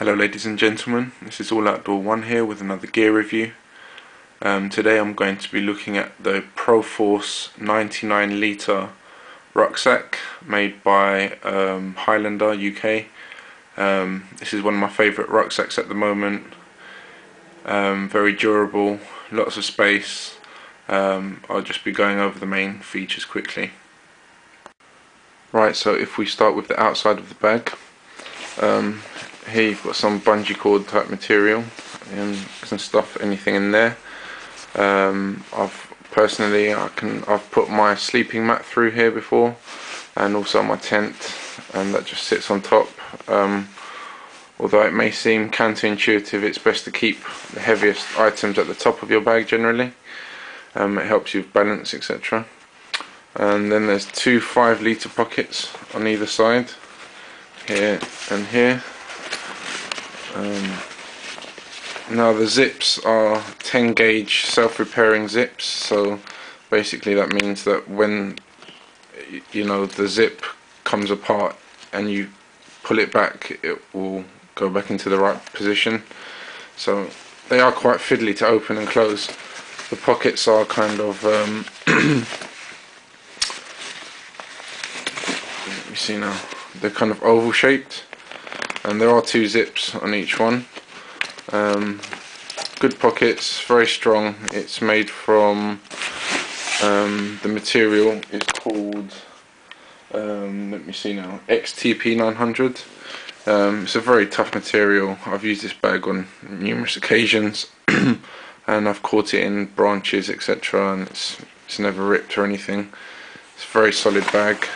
Hello ladies and gentlemen, this is Alloutdoor1 here with another gear review. Today I'm going to be looking at the Proforce 99 litre rucksack made by Highlander UK. This is one of my favourite rucksacks at the moment. Very durable, lots of space. I'll just be going over the main features quickly. Right, so if we start with the outside of the bag, here you've got some bungee cord type material and some stuff, anything in there. I've put my sleeping mat through here before, and also my tent, and that just sits on top. Although it may seem counterintuitive, it's best to keep the heaviest items at the top of your bag generally. It helps you with balance, etc. And then there's two 5 litre pockets on either side, here and here. Now the zips are 10 gauge self-repairing zips, so basically that means that when the zip comes apart and you pull it back, it will go back into the right position. So they are quite fiddly to open and close. The pockets are kind of let me see now, they're kind of oval shaped, and there are 2 zips on each one. Good pockets, very strong. It's made from the material is called let me see now, XTP 900. It's a very tough material. I've used this bag on numerous occasions and I've caught it in branches, etc., and it's never ripped or anything. It's a very solid bag.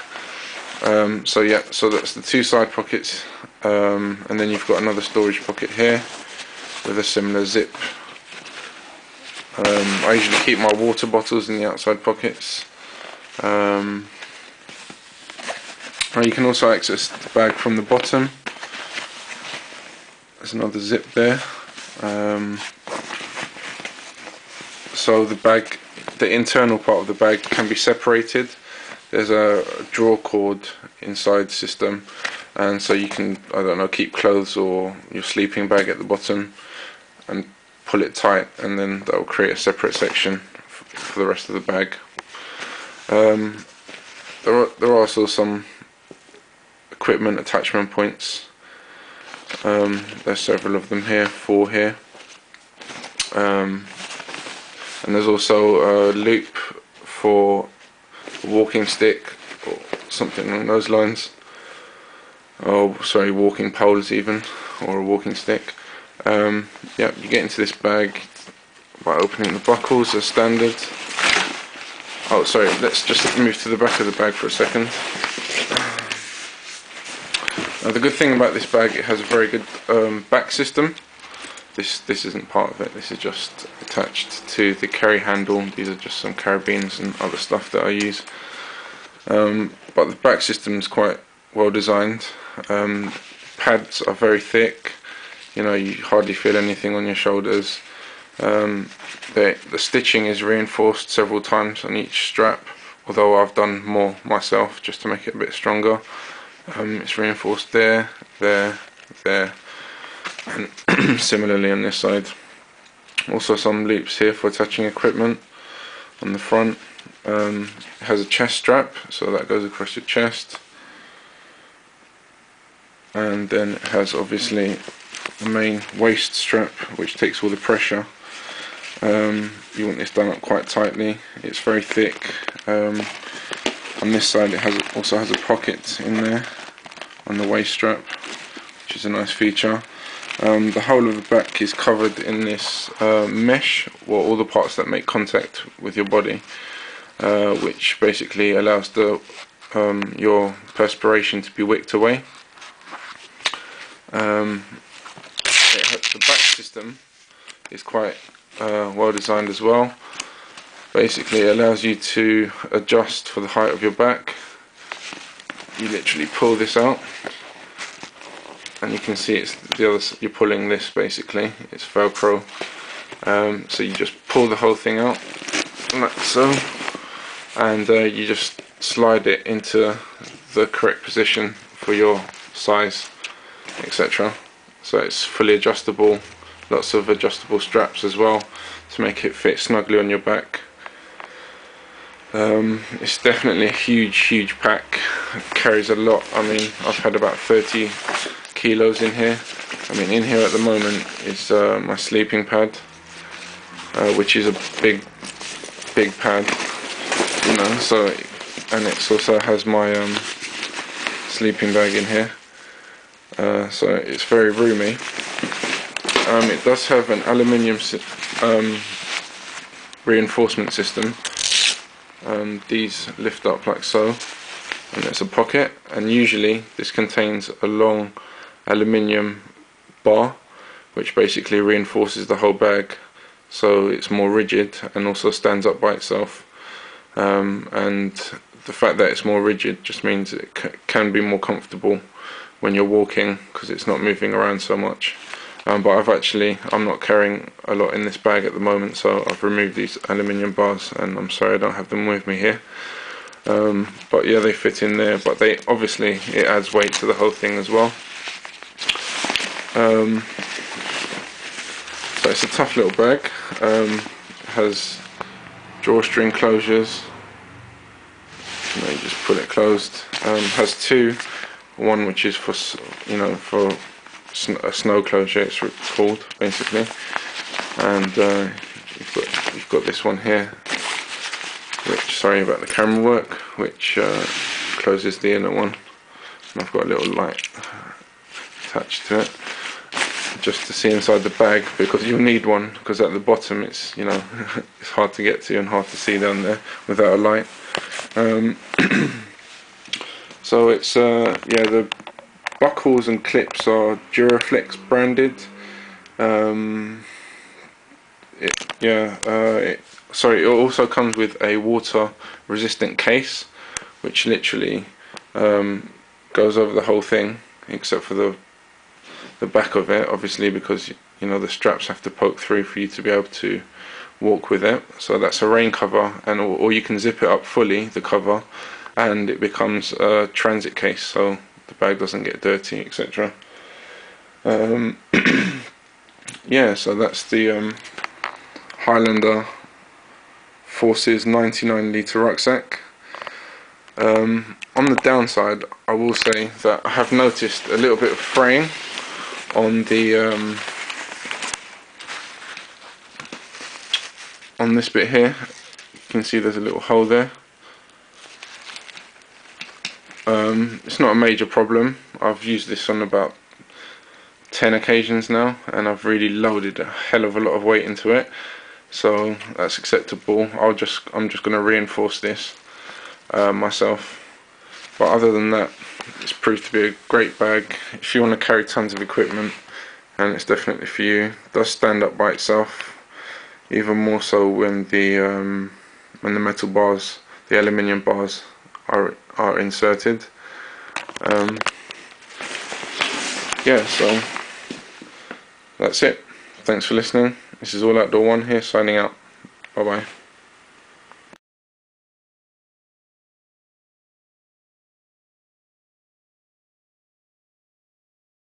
So yeah, so that's the 2 side pockets, and then you've got another storage pocket here with a similar zip. I usually keep my water bottles in the outside pockets. Now you can also access the bag from the bottom. There's another zip there. So the internal part of the bag can be separated. There's a drawcord inside the system, and so you can, I don't know, keep clothes or your sleeping bag at the bottom and pull it tight, and then that will create a separate section for the rest of the bag. There are also some equipment attachment points. There's several of them here, 4 here, and there's also a loop for a walking stick or something along those lines. Oh, sorry, walking poles even, or a walking stick. Yeah, you get into this bag by opening the buckles as standard. Oh, sorry, let's just move to the back of the bag for a second. Now the good thing about this bag, it has a very good back system. This isn't part of it, this is just attached to the carry handle. These are just some carabines and other stuff that I use. But the back system is quite well designed. Pads are very thick, you hardly feel anything on your shoulders. The stitching is reinforced several times on each strap, although I've done more myself just to make it a bit stronger. It's reinforced there, there, and similarly on this side. Also some loops here for attaching equipment on the front. It has a chest strap, so that goes across your chest, and then it has obviously the main waist strap which takes all the pressure. You want this done up quite tightly. It's very thick. On this side it also has a pocket in there on the waist strap, which is a nice feature. The whole of the back is covered in this mesh, or all the parts that make contact with your body, which basically allows your perspiration to be wicked away. The back system is quite well designed as well. Basically it allows you to adjust for the height of your back. You literally pull this out, and you can see it's the other. You're pulling this basically. It's Velcro. So you just pull the whole thing out, like so, and you just slide it into the correct position for your size, etc. so it's fully adjustable, lots of adjustable straps as well to make it fit snugly on your back. It's definitely a huge pack. It carries a lot. I mean, I've had about 30 kilos in here. I mean, in here at the moment is my sleeping pad, which is a big pad, you know. So, and it also has my sleeping bag in here. So it's very roomy. It does have an aluminium reinforcement system. These lift up like so, and there's a pocket, and usually this contains a long aluminium bar which basically reinforces the whole bag so it's more rigid and also stands up by itself. And the fact that it's more rigid just means it can be more comfortable when you're walking because it's not moving around so much. But I'm not carrying a lot in this bag at the moment, so I've removed these aluminium bars, and I'm sorry I don't have them with me here. But yeah, they fit in there, but they obviously, it adds weight to the whole thing as well. So it's a tough little bag. Has drawstring closures. You just pull it closed. Has two, one which is for, you know, for a snow closure, it's called basically, and you've got this one here, which, sorry about the camera work, which closes the inner one, and I've got a little light attached to it just to see inside the bag, because you'll need one, because at the bottom it's, you know, it's hard to get to and hard to see down there without a light. So it's yeah, the buckles and clips are Duraflex branded. It also comes with a water resistant case, which literally goes over the whole thing except for the back of it, obviously, because you know the straps have to poke through for you to be able to walk with it. So that's a rain cover, and or you can zip it up fully, the cover, and it becomes a transit case, so the bag doesn't get dirty, etc. Yeah, so that's the Highlander Forces 99-litre rucksack. On the downside, I will say that I have noticed a little bit of fraying on the on this bit here. You can see there's a little hole there. It's not a major problem. I've used this on about 10 occasions now, and I've really loaded a hell of a lot of weight into it, so that's acceptable. I'm just going to reinforce this myself. But other than that, it's proved to be a great bag if you want to carry tons of equipment, and it's definitely for you. It does stand up by itself, even more so when the metal bars, the aluminium bars, are inserted. Yeah, so that's it. Thanks for listening. This is Alloutdoor1 here, signing out. Bye bye.